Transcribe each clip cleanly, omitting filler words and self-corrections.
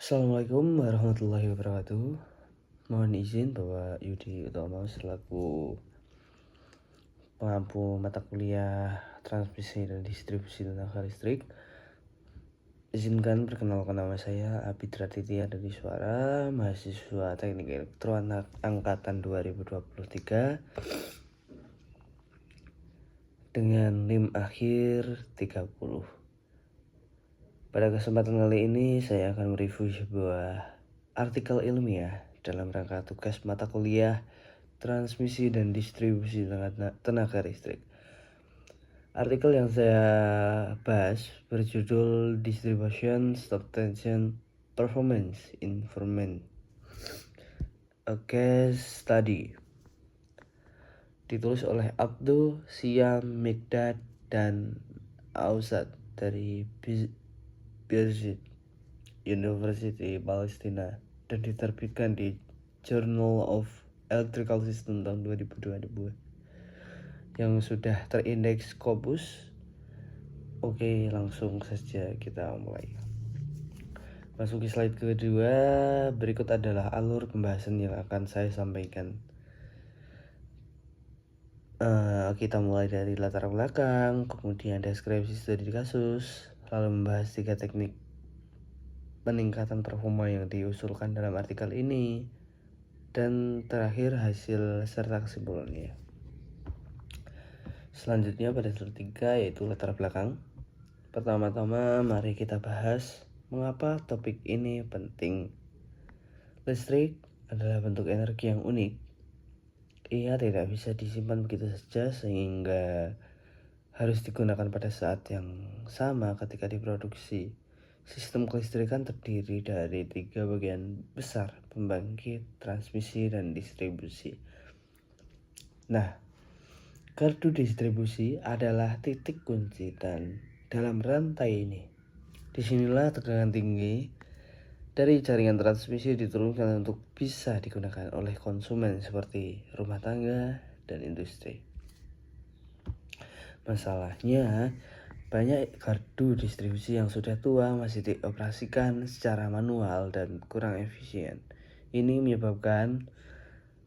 Assalamualaikum warahmatullahi wabarakatuh. Mohon izin Bapak Yudi Utomo selaku pengampu mata kuliah transmisi dan distribusi tenaga listrik. Izinkan perkenalkan nama saya Abidra Titi Adadiswara, mahasiswa Teknik Elektronik angkatan 2023 dengan NIM akhir 30. Pada kesempatan kali ini saya akan mereview sebuah artikel ilmiah dalam rangka tugas mata kuliah transmisi dan distribusi tenaga listrik. Artikel yang saya bahas berjudul Distribution Subtension Performance Informant, a case study, ditulis oleh Abdul Siam Mikdad dan Ausad dari Birzeit University Palestina dan diterbitkan di Journal of Electrical System tahun 2022 yang sudah terindeks Scopus. Oke, langsung saja kita mulai. Masuk ke slide kedua, berikut adalah alur pembahasan yang akan saya sampaikan. Kita mulai dari latar belakang, kemudian deskripsi studi kasus, lalu membahas 3 teknik peningkatan performa yang diusulkan dalam artikel ini, dan terakhir hasil serta kesimpulannya. Selanjutnya pada slide 3 yaitu latar belakang. Pertama-tama mari kita bahas mengapa topik ini penting. Listrik adalah bentuk energi yang unik. Ia tidak bisa disimpan begitu saja sehingga harus digunakan pada saat yang sama ketika diproduksi. Sistem kelistrikan terdiri dari 3 bagian besar: pembangkit, transmisi, dan distribusi. Nah, gardu distribusi adalah titik kunci dan dalam rantai ini. Disinilah tegangan tinggi dari jaringan transmisi diturunkan untuk bisa digunakan oleh konsumen seperti rumah tangga dan industri. Masalahnya, banyak gardu distribusi yang sudah tua masih dioperasikan secara manual dan kurang efisien. Ini menyebabkan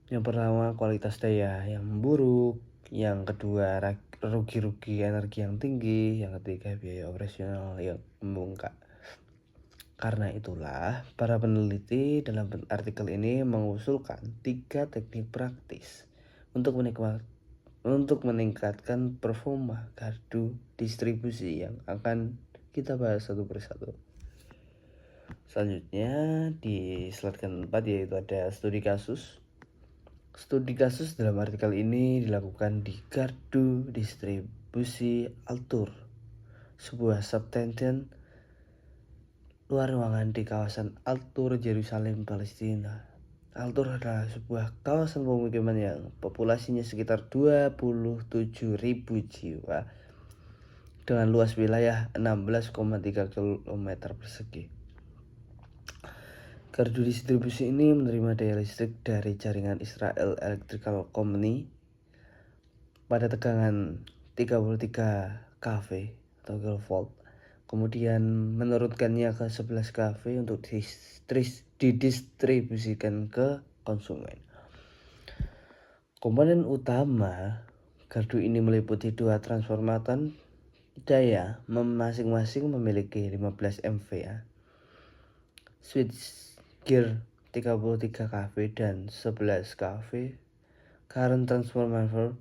yang pertama kualitas daya yang memburuk, yang kedua rugi energi yang tinggi, yang ketiga biaya operasional yang membengkak. Karena itulah para peneliti dalam artikel ini mengusulkan 3 teknik praktis untuk meningkatkan performa gardu distribusi yang akan kita bahas satu persatu. Selanjutnya di slide keempat yaitu ada studi kasus. Studi kasus dalam artikel ini dilakukan di gardu distribusi Altur, sebuah subtension luar ruangan di kawasan Altur, Yerusalem, Palestina. Altur adalah sebuah kawasan pemukiman yang populasinya sekitar 27.000 jiwa dengan luas wilayah 16,3 km persegi. Gardu distribusi ini menerima daya listrik dari jaringan Israel Electrical Company pada tegangan 33 kV atau kilovolt, kemudian menurunkannya ke 11 kV untuk didistribusikan ke konsumen. Komponen utama gardu ini meliputi 2 transformator daya masing-masing memiliki 15 MVA, switchgear 33 kV dan 11 kV, current transformer,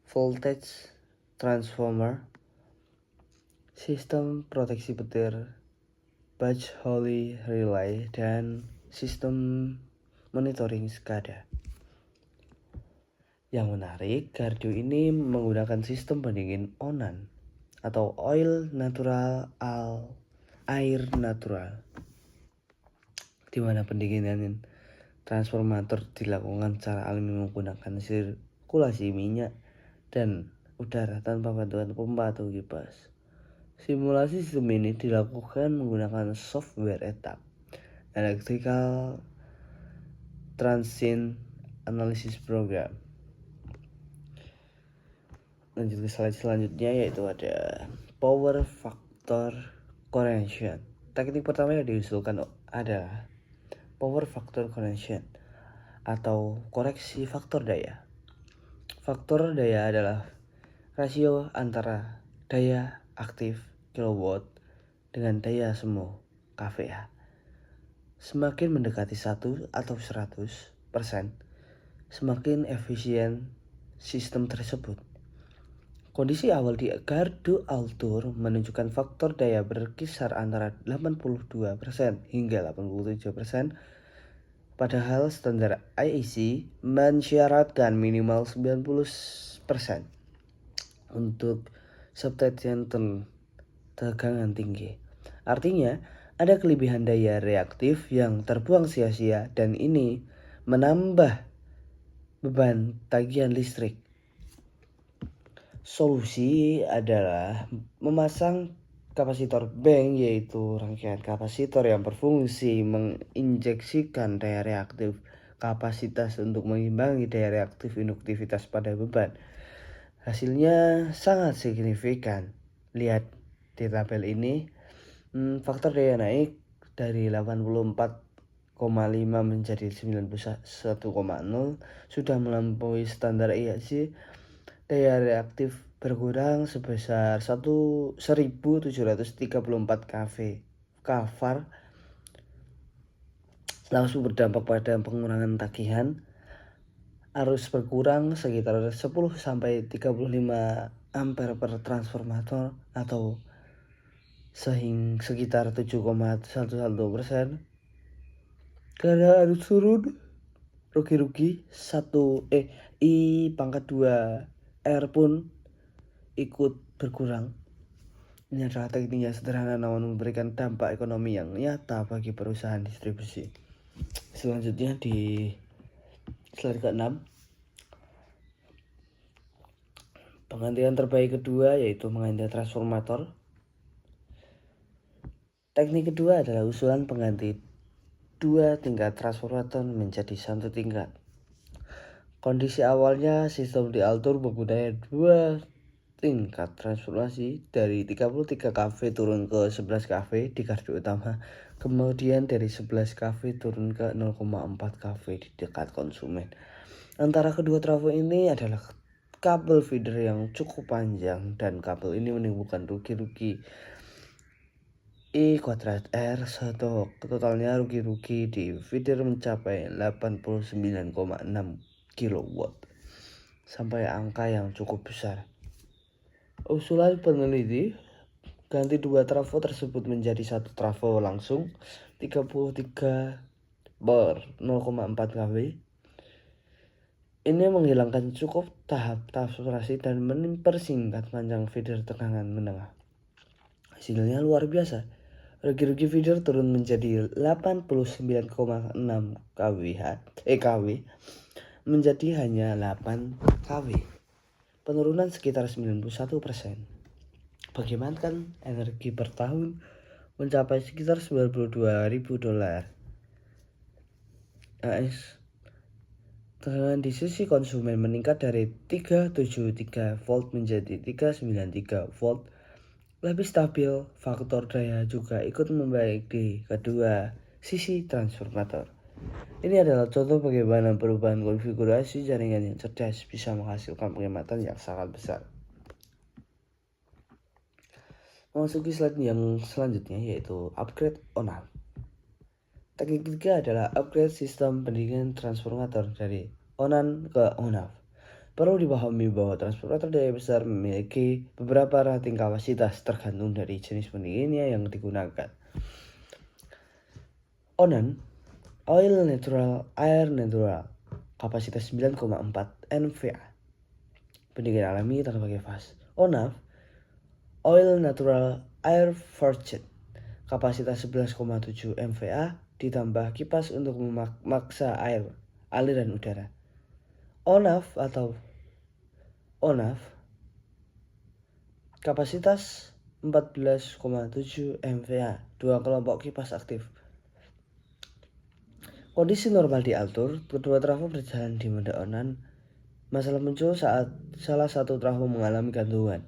voltage transformer, sistem proteksi petir, batch Holy relay, dan sistem monitoring SCADA. Yang menarik, gardu ini menggunakan sistem pendingin Onan atau air natural, di mana pendinginan transformator dilakukan secara alami menggunakan sirkulasi minyak dan udara tanpa bantuan pompa atau kipas. Simulasi sistem ini dilakukan menggunakan software ETAP, Electrical Transient Analysis Program. Lanjut ke slide selanjutnya yaitu ada Power Factor Correction. Teknik pertama yang diusulkan adalah power factor correction atau koreksi faktor daya. Faktor daya adalah rasio antara daya aktif kilowatt dengan daya semu kVA. Semakin mendekati 1 atau 100%, semakin efisien sistem tersebut. Kondisi awal di Gardu Altur menunjukkan faktor daya berkisar antara 82% hingga 87%, padahal standar IEC mensyaratkan minimal 90% untuk substation tegangan tinggi. Artinya, ada kelebihan daya reaktif yang terbuang sia-sia dan ini menambah beban tagihan listrik. Solusi adalah memasang kapasitor bank, yaitu rangkaian kapasitor yang berfungsi menginjeksikan daya reaktif kapasitas untuk mengimbangi daya reaktif induktivitas pada beban. Hasilnya sangat signifikan. Lihat di tabel ini, faktor daya naik dari 84,5 menjadi 91,0, sudah melampaui standar IEC. Daya reaktif berkurang sebesar 1734 kVAR, langsung berdampak pada pengurangan tagihan. Arus berkurang sekitar 10-35 ampere per transformator atau sekitar 7,11%. Karena arus turun, rugi-rugi I/2R pun ikut berkurang. Ini adalah teknik yang sederhana namun memberikan dampak ekonomi yang nyata bagi perusahaan distribusi. Selanjutnya di slide ke-6, penggantian terbaik kedua yaitu penggantian transformator. Teknik kedua adalah usulan pengganti 2 tingkat transformator menjadi 1 tingkat. Kondisi awalnya sistem di Altur menggunakan 2 tingkat transformasi dari 33 kV turun ke 11 kV di gardu utama, kemudian dari 11 kV turun ke 0,4 kV di dekat konsumen. Antara kedua trafo ini adalah kabel feeder yang cukup panjang dan kabel ini menimbulkan rugi-rugi I²R1. Totalnya rugi-rugi di feeder mencapai 89,6 kilowatt, sampai angka yang cukup besar. Usulan peneliti ganti 2 trafo tersebut menjadi 1 trafo langsung 33 per 0,4 kV. Ini menghilangkan cukup tahap saturasi dan mempersingkat panjang feeder tegangan menengah. Hasilnya luar biasa. Rugi-rugi feeder turun menjadi 89,6 kW menjadi hanya 8 kW. Penurunan sekitar 91%. Bagaimana energi per tahun mencapai sekitar $92.000 AS. Tekanan di sisi konsumen meningkat dari 373 volt menjadi 393 volt. Lebih stabil, faktor daya juga ikut membaik di kedua sisi transformator. Ini adalah contoh bagaimana perubahan konfigurasi jaringan yang cerdas bisa menghasilkan penghematan yang sangat besar. Memasuki slide yang selanjutnya yaitu upgrade ONAF. Teknik ketiga adalah upgrade sistem pendingin transformator dari ONAN ke ONAF. Perlu dipahami bahwa transformator daya besar memiliki beberapa rating kapasitas tergantung dari jenis pendinginnya yang digunakan. ONAN, Oil Natural Air Natural, kapasitas 9,4 NVA, pendingin alami tanpa kipas. ONAF, Oil Natural Air Forged, kapasitas 11,7 MVA ditambah kipas untuk memaksa aliran udara. ONAF atau ONAF, kapasitas 14,7 MVA, 2 kelompok kipas aktif. Kondisi normal di Altur, kedua trafo berjalan di mode ONAN. Masalah muncul saat salah satu trafo mengalami gantungan.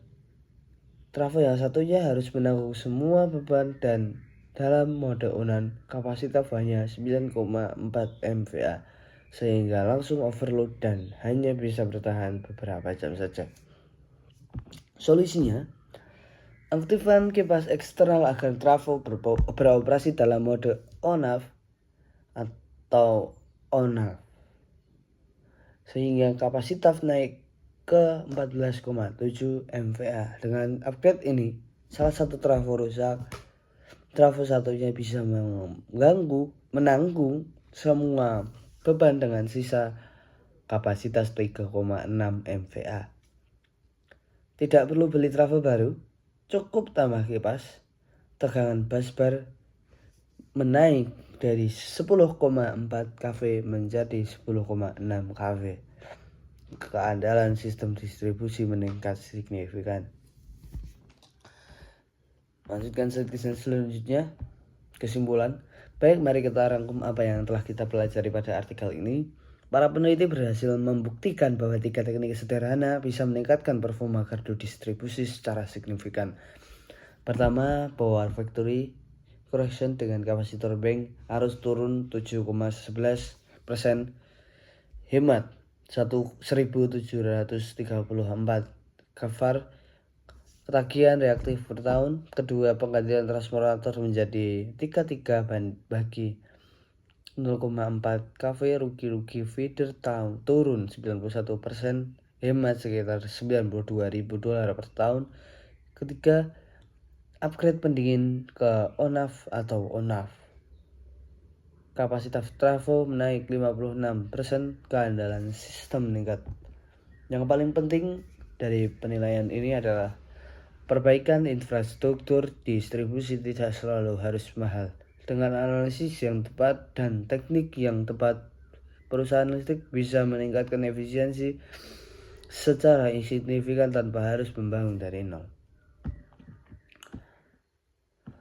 Trafo yang satunya harus menanggung semua beban dan Dalam mode on kapasitas hanya 9,4 mVA sehingga langsung overload dan hanya bisa bertahan beberapa jam saja. Solusinya, aktifkan kipas eksternal agar trafo beroperasi dalam mode on-off atau on-off sehingga kapasitas naik ke 14,7 mVA. Dengan upgrade ini, salah satu trafo rusak, trafo satunya bisa menanggung semua beban dengan sisa kapasitas 3,6 mVA. Tidak perlu beli trafo baru, cukup tambah kipas. Tegangan busbar menaik dari 10,4 kV menjadi 10,6 kV. Keandalan sistem distribusi meningkat signifikan. Lanjutkan slide selanjutnya. Kesimpulan. Baik, mari kita rangkum apa yang telah kita pelajari pada artikel ini. Para peneliti berhasil membuktikan bahwa 3 teknik sederhana bisa meningkatkan performa gardu distribusi secara signifikan. Pertama, power factory correction dengan kapasitor bank arus turun 7,11%, hemat 1734 kVAR, ketagihan reaktif per tahun. Kedua, penggantian transformator menjadi 33 bagi 0,4 kV, rugi feeder tahun turun 91%, hemat sekitar $92.000 per tahun. Ketiga, upgrade pendingin ke on-off atau on-off. Kapasitas trafo menaik 56%, keandalan sistem meningkat. Yang paling penting dari penilaian ini adalah perbaikan infrastruktur distribusi tidak selalu harus mahal. Dengan analisis yang tepat dan teknik yang tepat, perusahaan listrik bisa meningkatkan efisiensi secara signifikan tanpa harus membangun dari nol.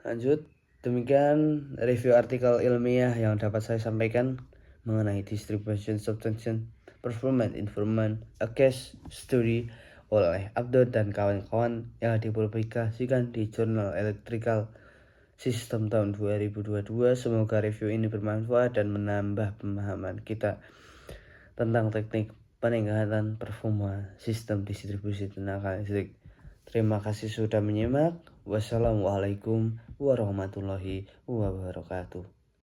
Lanjut, demikian review artikel ilmiah yang dapat saya sampaikan mengenai distribution subtension performance improvement a case study oleh Abdul dan kawan-kawan yang dipublikasikan di Jurnal Electrical System tahun 2022. Semoga review ini bermanfaat dan menambah pemahaman kita tentang teknik peningkatan performa sistem distribusi tenaga listrik. Terima kasih sudah menyimak. Wassalamualaikum warahmatullahi wabarakatuh.